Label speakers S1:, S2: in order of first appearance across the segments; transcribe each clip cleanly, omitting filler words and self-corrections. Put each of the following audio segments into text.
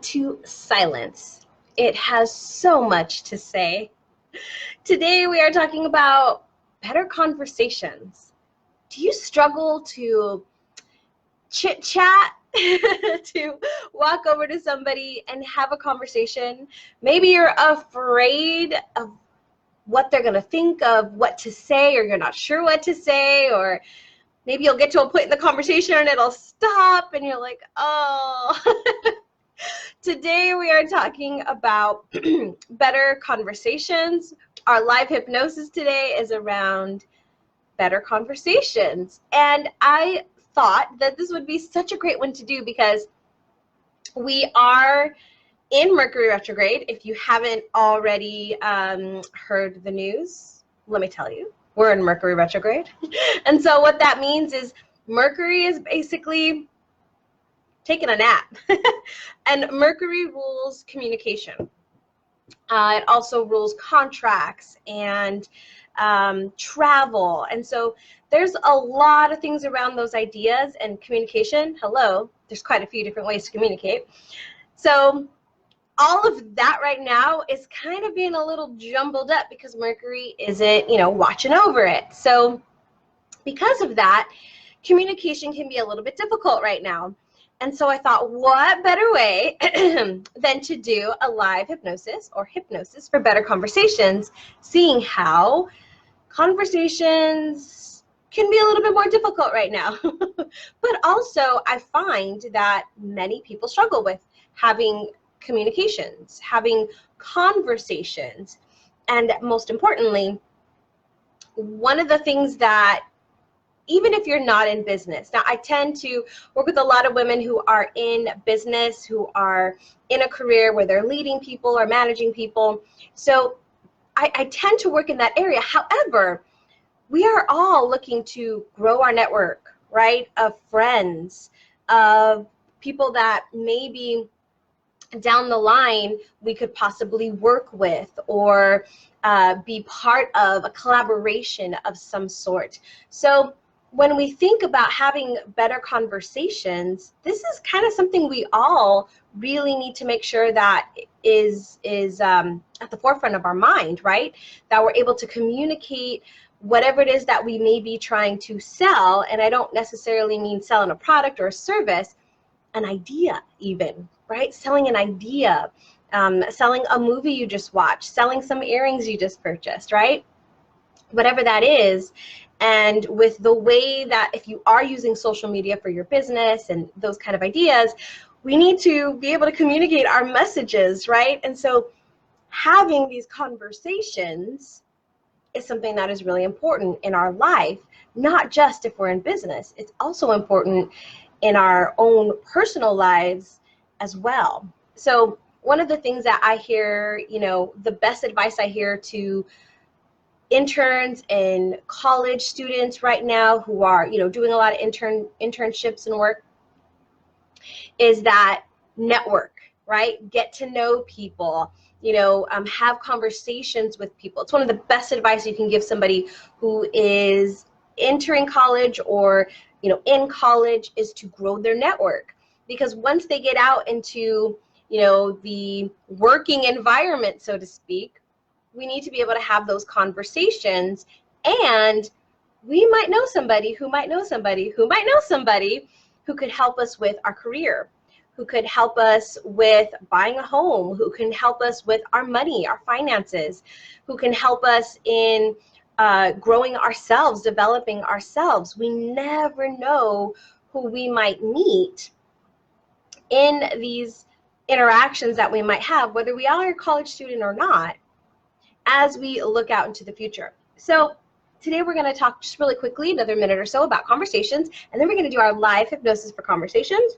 S1: to silence. It has so much to say. Today we are talking about better conversations. Do you struggle to chit chat, to walk over to somebody and have a conversation? Maybe you're afraid of what they're going to think of what to say, or you're not sure what to say, or maybe you'll get to a point in the conversation and it'll stop and you're like, oh. Today we are talking about better conversations. Our live hypnosis today is around better conversations. And I thought that this would be such a great one to do because we are in Mercury retrograde. If you haven't already heard the news, let me tell you, we're in Mercury retrograde. And so what that means is Mercury is basically taking a nap. And Mercury rules communication. It also rules contracts and travel. And so there's a lot of things around those ideas and communication. Hello, there's quite a few different ways to communicate. So all of that right now is kind of being a little jumbled up because Mercury isn't, watching over it. So because of that, communication can be a little bit difficult right now. And so I thought, what better way than to do a live hypnosis or hypnosis for better conversations, seeing how conversations can be a little bit more difficult right now. But also I find that many people struggle with having communications, having conversations. And most importantly, one of the things that, even if you're not in business, now I tend to work with a lot of women who are in business, who are in a career where they're leading people or managing people. So I tend to work in that area. However, we are all looking to grow our network, right? Of friends, of people that maybe down the line we could possibly work with or be part of a collaboration of some sort. So when we think about having better conversations, this is kind of something we all really need to make sure that is at the forefront of our mind, right? That we're able to communicate whatever it is that we may be trying to sell. And I don't necessarily mean selling a product or a service, an idea even, right? Selling an idea, selling a movie you just watched, selling some earrings you just purchased, right? Whatever that is. And with the way that if you are using social media for your business and those kind of ideas, we need to be able to communicate our messages, right? And so having these conversations is something that is really important in our life, not just if we're in business. It's also important in our own personal lives as well. So one of the things that I hear, the best advice I hear to interns and college students right now who are, doing a lot of internships and work is that network, right? Get to know people, have conversations with people. It's one of the best advice you can give somebody who is entering college or, in college, is to grow their network. Because once they get out into, the working environment, so to speak, we need to be able to have those conversations, and we might know somebody who might know somebody who might know somebody who could help us with our career, who could help us with buying a home, who can help us with our money, our finances, who can help us in growing ourselves, developing ourselves. We never know who we might meet in these interactions that we might have, whether we are a college student or not, as we look out into the future. So today we're going to talk just really quickly, another minute or so, about conversations, and then we're going to do our live hypnosis for conversations.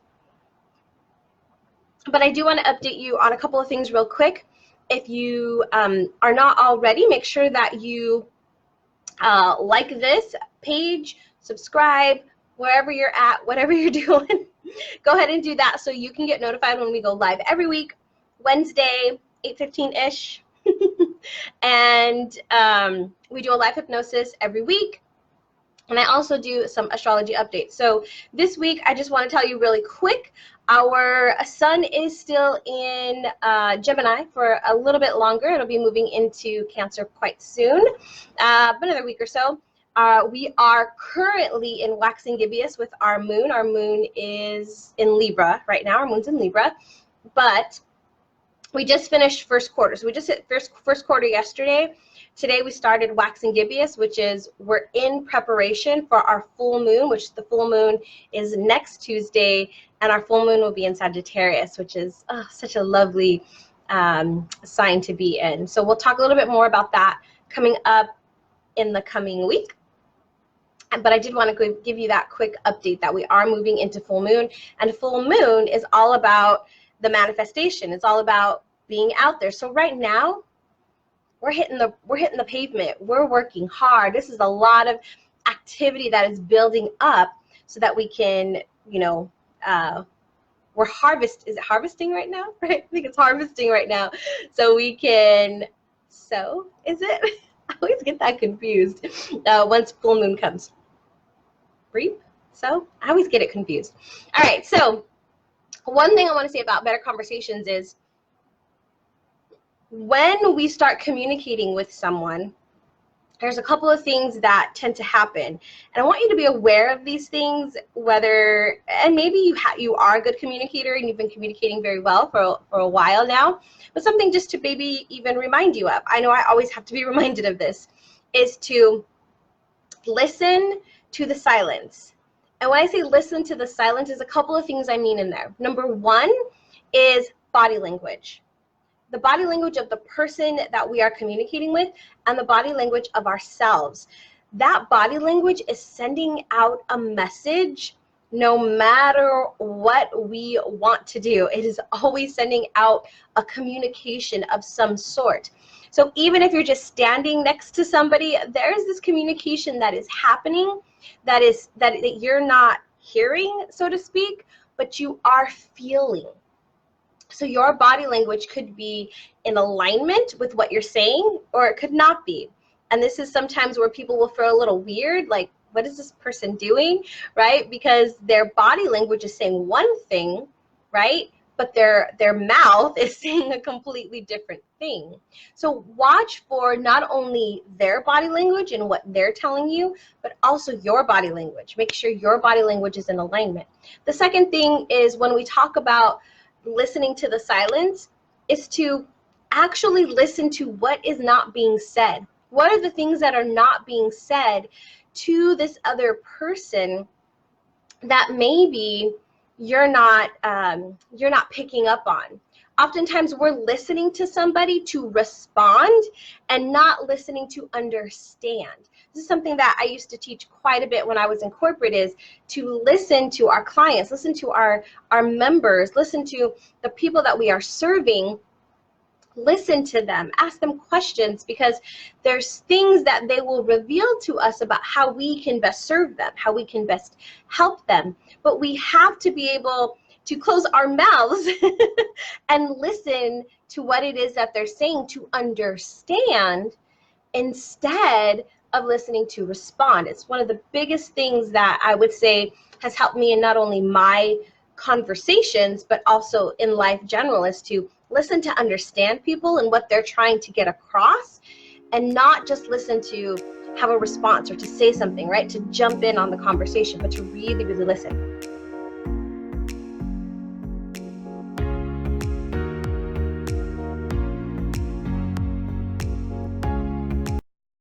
S1: But I do want to update you on a couple of things real quick. If you are not already, make sure that you like this page, subscribe, wherever you're at, whatever you're doing. Go ahead and do that so you can get notified when we go live every week, Wednesday, 8:15-ish. And we do a live hypnosis every week. And I also do some astrology updates. So this week, I just want to tell you really quick, Our sun is still in Gemini for a little bit longer. It'll be moving into Cancer quite soon, another week or so. We are currently in waxing gibbous with our moon. Our moon is in Libra right now. Our moon's in Libra, but we just finished first quarter. So we just hit first quarter yesterday. Today we started waxing gibbous, which is we're in preparation for our full moon, which the full moon is next Tuesday, and our full moon will be in Sagittarius, which is such a lovely sign to be in. So we'll talk a little bit more about that coming up in the coming week. But I did want to give you that quick update that we are moving into full moon, and full moon is all about the manifestation. It's all about being out there. So right now we're hitting the pavement. We're working hard. This is a lot of activity that is building up so that we can, we're harvesting right now, right? I think it's harvesting right now. So we can sow, is it? I always get that confused once full moon comes. Reap? So I always get it confused. All right, so one thing I want to say about better conversations is when we start communicating with someone, there's a couple of things that tend to happen. And I want you to be aware of these things, and maybe you are a good communicator and you've been communicating very well for a while now, but something just to maybe even remind you of. I know I always have to be reminded of this, is to listen to the silence. And when I say listen to the silence, there's a couple of things I mean in there. Number one is body language. The body language of the person that we are communicating with and the body language of ourselves. That body language is sending out a message no matter what we want to do. It is always sending out a communication of some sort. So even if you're just standing next to somebody, there's this communication that is happening that you're not hearing, so to speak, but you are feeling. So your body language could be in alignment with what you're saying, or it could not be. And this is sometimes where people will feel a little weird, like, what is this person doing, right? Because their body language is saying one thing, right? But their mouth is saying a completely different thing. So watch for not only their body language and what they're telling you, but also your body language. Make sure your body language is in alignment. The second thing is, when we talk about listening to the silence, is to actually listen to what is not being said. What are the things that are not being said to this other person that maybe you're not picking up on? Oftentimes we're listening to somebody to respond and not listening to understand. This is something that I used to teach quite a bit when I was in corporate, is to listen to our clients, listen to our members, listen to the people that we are serving, listen to them, ask them questions, because there's things that they will reveal to us about how we can best serve them, how we can best help them. But we have to be able to close our mouths and listen to what it is that they're saying, to understand, instead of listening to respond. It's one of the biggest things that I would say has helped me in not only my conversations, but also in life general, is to listen to understand people and what they're trying to get across, and not just listen to have a response or to say something, right? To jump in on the conversation, but to really, really listen.